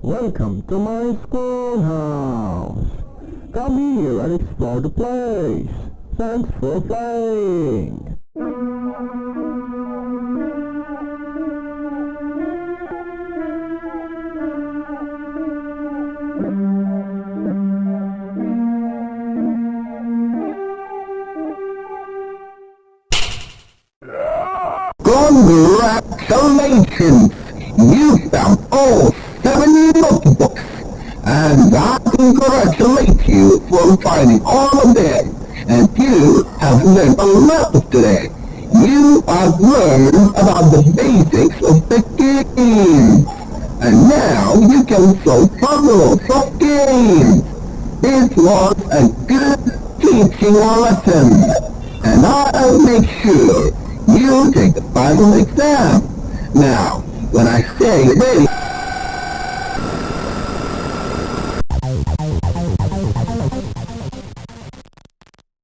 Welcome to my schoolhouse. Come here and explore the place. Thanks for playing. Congratulations! You found all 7 notebooks, and I congratulate you for finding all of them, and you have learned a lot today. You have learned about the basics of the game, and now you can solve puzzles of games. This was a good teaching lesson, and I'll make sure you take the final exam. Now, when I say ready,